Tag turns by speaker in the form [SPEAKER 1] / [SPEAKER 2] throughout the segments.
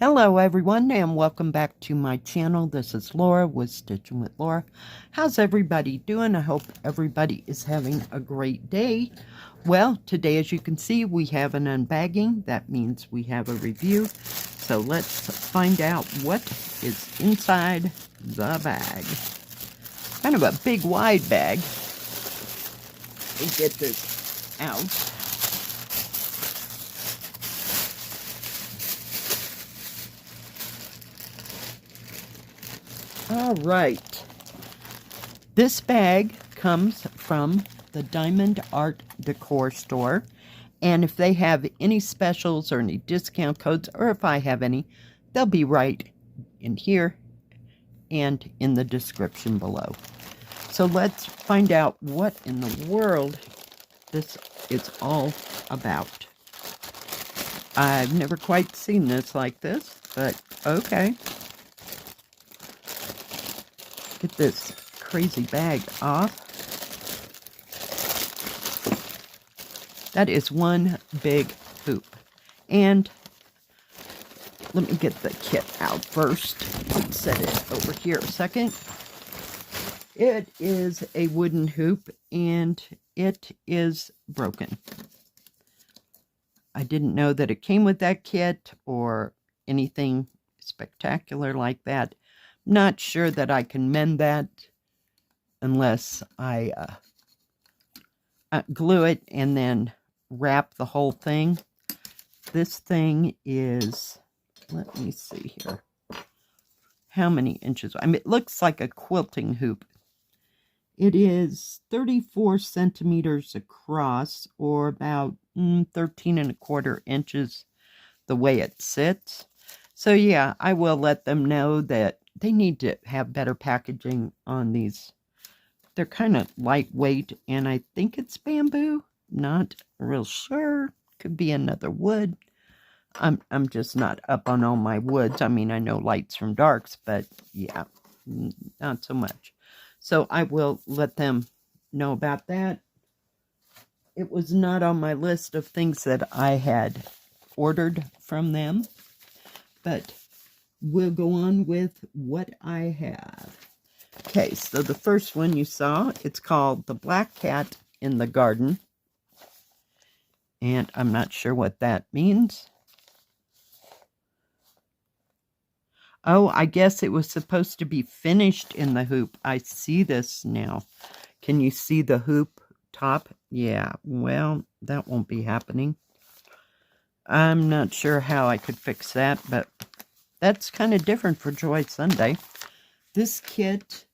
[SPEAKER 1] Hello everyone and welcome back to my channel. This is Laura with Stitching with Laura. How's everybody doing? I hope everybody is having a great day. Well, today as you can see we have an unbagging. That means we have a review. So let's find out what is inside the bag. Kind of a big wide bag. Let me get this out. All right, this bag comes from the DiamondArtDecor store, and if they have any specials or any discount codes, or if I have any, they'll be right in here and in the description below. So let's find out what in the world this is all about. I've never quite seen this like this, but okay. Get this crazy bag off. That is one big hoop. And let me get the kit out first. Let's set it over here a second. It is a wooden hoop and it is broken. I didn't know that it came with that kit or anything spectacular like that. Not sure that I can mend that unless I glue it and then wrap the whole thing. This thing is, let me see here, how many inches? I mean, it looks like a quilting hoop. It is 34 centimeters across, or about 13¼ inches the way it sits. So yeah, I will let them know that they need to have better packaging on these. They're kind of lightweight, and I think it's bamboo. Not real sure. Could be another wood. I'm just not up on all my woods. I mean, I know lights from darks, but yeah, not so much. So I will let them know about that. It was not on my list of things that I had ordered from them, but we'll go on with what I have. Okay, so the first one you saw, it's called The Black Cat in the Garden. And I'm not sure what that means. Oh, I guess it was supposed to be finished in the hoop. I see this now. Can you see the hoop top? Yeah, well, that won't be happening. I'm not sure how I could fix that, but that's kind of different for Joy Sunday. This kit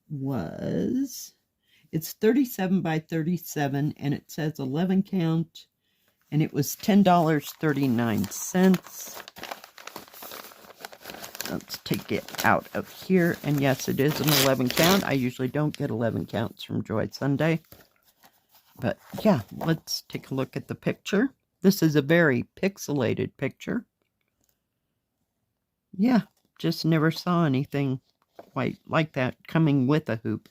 [SPEAKER 1] was, it's 37 by 37, and it says 11 count, and it was $10.39. Let's take it out of here, and yes, it is an 11 count. I usually don't get 11 counts from Joy Sunday. But yeah, let's take a look at the picture. This is a very pixelated picture. Yeah, just never saw anything quite like that coming with a hoop.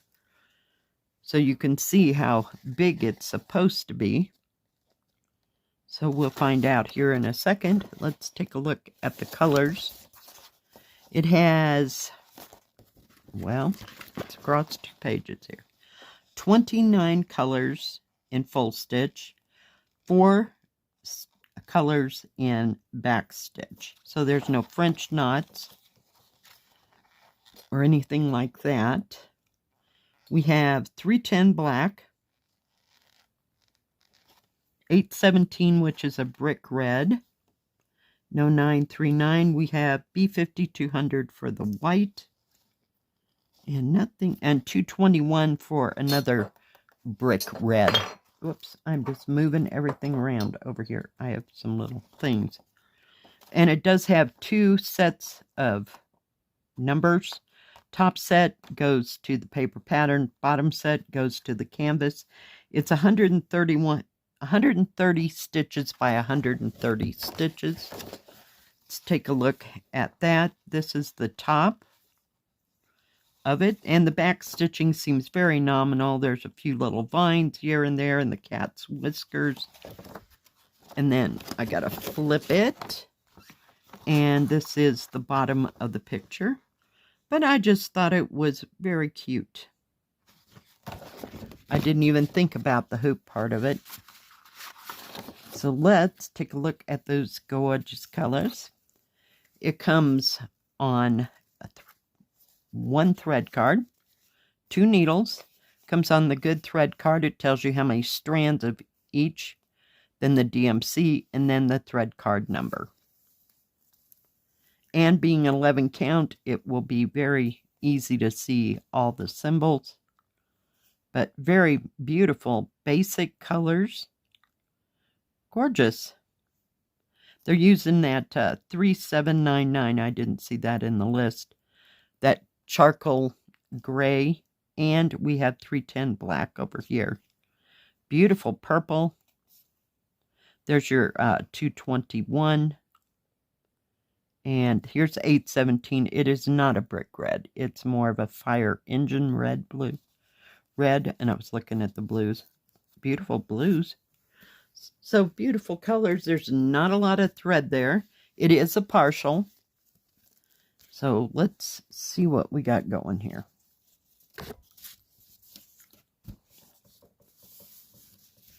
[SPEAKER 1] So you can see how big it's supposed to be. So we'll find out here in a second. Let's take a look at the colors. It has, well, it's across 2 pages here. 29 colors in full stitch, 4 colors in back stitch. So there's no French knots or anything like that. We have 310 black, 817, which is a brick red, no 939. We have B5200 for the white, and nothing, and 221 for another brick red. Whoops, I'm just moving everything around over here. I have some little things. And it does have 2 sets of numbers. Top set goes to the paper pattern. Bottom set goes to the canvas. It's 130 stitches by 130 stitches. Let's take a look at that. This is the top of it, and the back stitching seems very nominal. There's a few little vines here and there, and the cat's whiskers. And then I gotta flip it, And this is the bottom of the picture. But I just thought it was very cute. I didn't even think about the hoop part of it. So let's take a look at those gorgeous colors. It comes on one thread card, 2 needles. Comes on the good thread card. It tells you how many strands of each, then the DMC, and then the thread card number. And being 11 count, it will be very easy to see all the symbols. But very beautiful, basic colors. Gorgeous. They're using that 3799. I didn't see that in the list. That charcoal gray. And we have 310 black over here. Beautiful purple. There's your 221. And here's 817. It is not a brick red. It's more of a fire engine red, blue. Red, and I was looking at the blues. Beautiful blues. So beautiful colors. There's not a lot of thread there. It is a partial. So let's see what we got going here.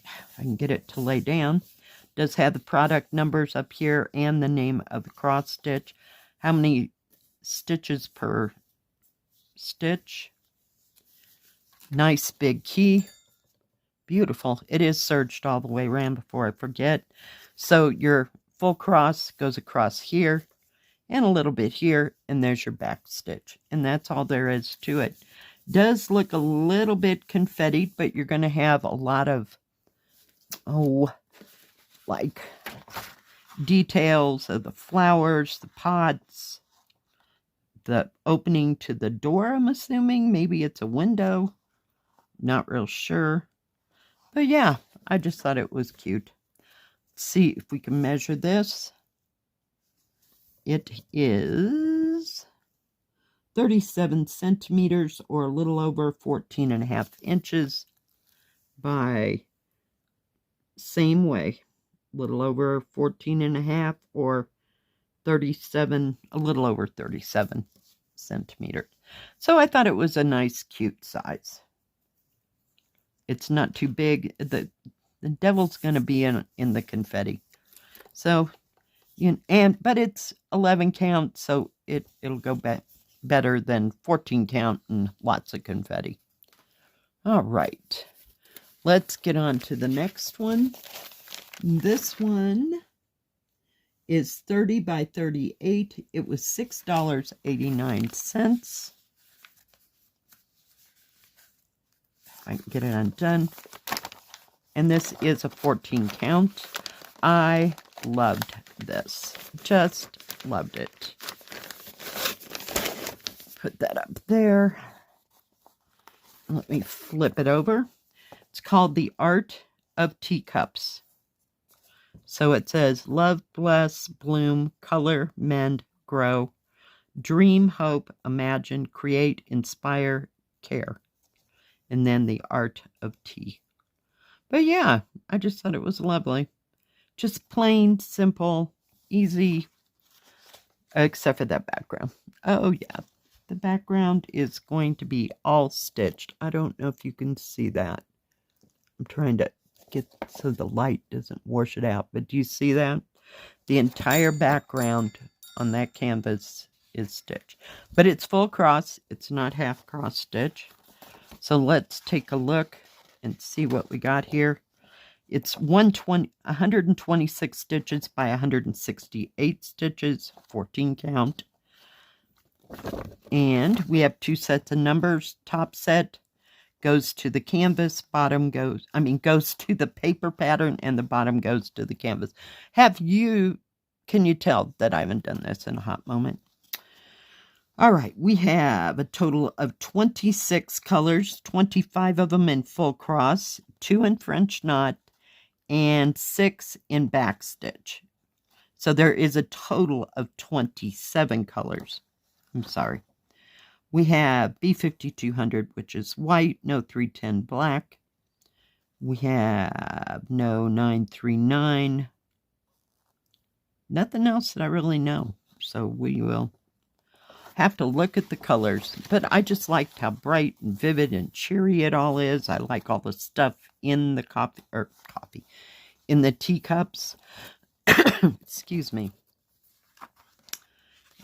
[SPEAKER 1] If I can get it to lay down. It does have the product numbers up here and the name of the cross stitch. How many stitches per stitch. Nice big key. Beautiful. It is serged all the way around before I forget. So your full cross goes across here and a little bit here, and there's your back stitch. And that's all there is to it. Does look a little bit confetti, but you're going to have a lot of, like details of the flowers, the pots, the opening to the door, I'm assuming. Maybe it's a window. Not real sure. But yeah, I just thought it was cute. Let's see if we can measure this. It is 37 centimeters or a little over 14.5 inches by same way. A little over 14.5 or 37, a little over 37 centimeters. So I thought it was a nice, cute size. It's not too big. The devil's going to be in the confetti. So, but it's 11 count, so it'll go better than 14 count and lots of confetti. All right. Let's get on to the next one. This one is 30 by 38. It was $6.89. I can get it undone. And this is a 14 count. I loved this. Just loved it. Put that up there. Let me flip it over. It's called The Art of Teacups. So it says, love, bless, bloom, color, mend, grow, dream, hope, imagine, create, inspire, care. And then the art of tea. But yeah, I just thought it was lovely. Just plain, simple, easy, except for that background. Oh yeah, the background is going to be all stitched. I don't know if you can see that. I'm trying to get so the light doesn't wash it out. But do you see that? The entire background on that canvas is stitched. But it's full cross. It's not half cross stitch. So let's take a look and see what we got here. It's 126 stitches by 168 stitches, 14 count. And we have 2 sets of numbers. Top set goes to the canvas, goes to the paper pattern, and the bottom goes to the canvas. Can you tell that I haven't done this in a hot moment? All right, we have a total of 26 colors, 25 of them in full cross, 2 in French knot, and 6 in back stitch. So there is a total of 27 colors. I'm sorry. We have B5200, which is white, no 310 black. We have no 939. Nothing else that I really know. So we will have to look at the colors. But I just liked how bright and vivid and cheery it all is. I like all the stuff in the in the teacups. Excuse me.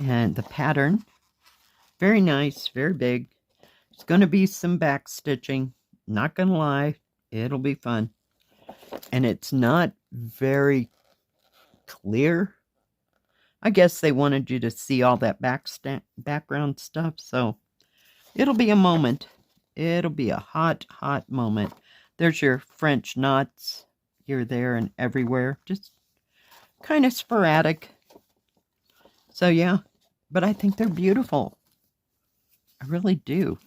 [SPEAKER 1] And the pattern, very nice, very big. There's going to be some back stitching. Not going to lie, it'll be fun. And it's not very clear. I guess they wanted you to see all that background stuff, so it'll be a moment. It'll be a hot, hot moment. There's your French knots here, there, and everywhere. Just kind of sporadic. So, yeah. But I think they're beautiful. I really do.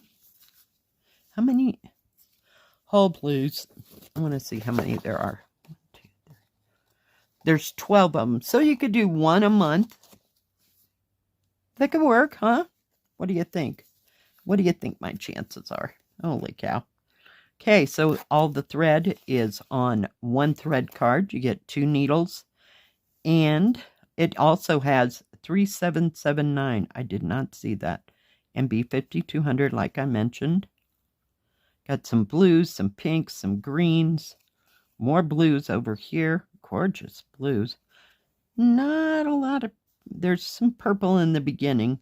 [SPEAKER 1] How many whole blues? I want to see how many there are. 1, 2, 3. There's 12 of them. So you could do one a month. That could work, huh? What do you think? What do you think my chances are? Holy cow. Okay, so all the thread is on one thread card. You get 2 needles. And it also has 3779. I did not see that. And B5200, like I mentioned. Got some blues, some pinks, some greens. More blues over here. Gorgeous blues. Not a lot of... There's some purple in the beginning,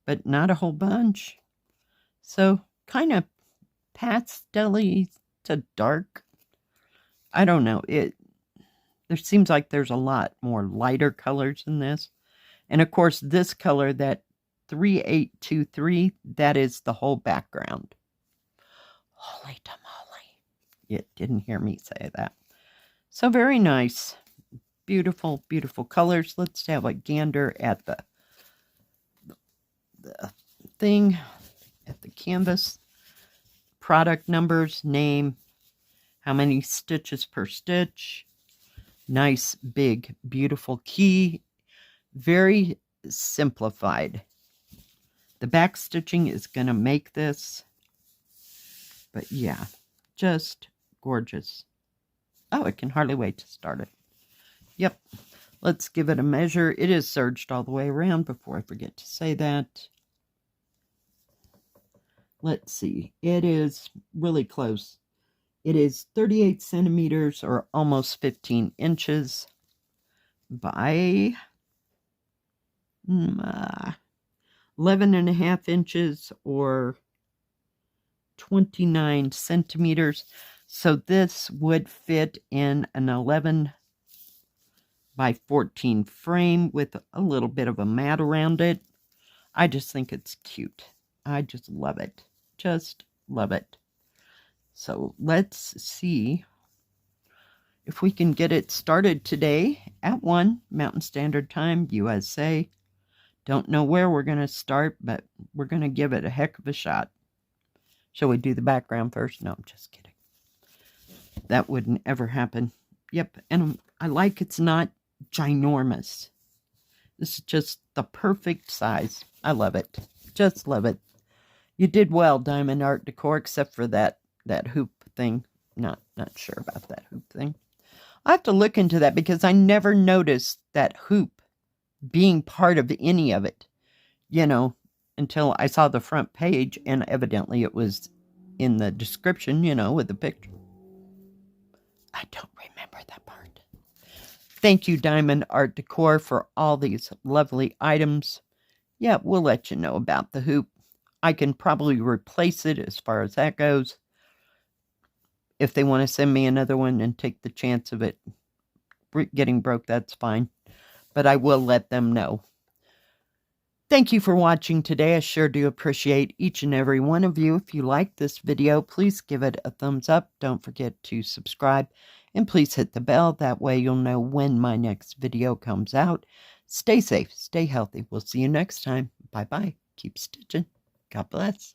[SPEAKER 1] but not a whole bunch. So, kind of pastel-y to dark. I don't know. There seems like there's a lot more lighter colors in this. And of course, this color, that 3823, that is the whole background. Holy tamale. You didn't hear me say that. So very nice. Beautiful, beautiful colors. Let's have a gander at the thing, at the canvas. Product numbers, name, how many stitches per stitch. Nice, big, beautiful key. Very simplified. The back stitching is going to make this. But yeah, just gorgeous. Oh, I can hardly wait to start it. Yep. Let's give it a measure. It is serged all the way around before I forget to say that. Let's see. It is really close. It is 38 centimeters or almost 15 inches by 11.5 inches or 29 centimeters. So this would fit in an 11 by 14 frame with a little bit of a mat around it. I just think it's cute. I just love it. Just love it. So let's see if we can get it started today at 1 Mountain Standard Time, USA. Don't know where we're going to start, but we're going to give it a heck of a shot. Shall we do the background first? No, I'm just kidding. That wouldn't ever happen. Yep, and I like it's not ginormous. This is just the perfect size. I love it. Just love it. You did well, DiamondArtDecor, except for that hoop thing. Not sure about that hoop thing. I have to look into that because I never noticed that hoop being part of any of it, you know, until I saw the front page, and evidently it was in the description, you know, with the picture. I don't remember that part. Thank you, DiamondArtDecor, for all these lovely items. Yeah, we'll let you know about the hoop. I can probably replace it as far as that goes. If they want to send me another one and take the chance of it getting broke, that's fine. But I will let them know. Thank you for watching today. I sure do appreciate each and every one of you. If you like this video, please give it a thumbs up. Don't forget to subscribe. And please hit the bell. That way you'll know when my next video comes out. Stay safe. Stay healthy. We'll see you next time. Bye-bye. Keep stitching. God bless.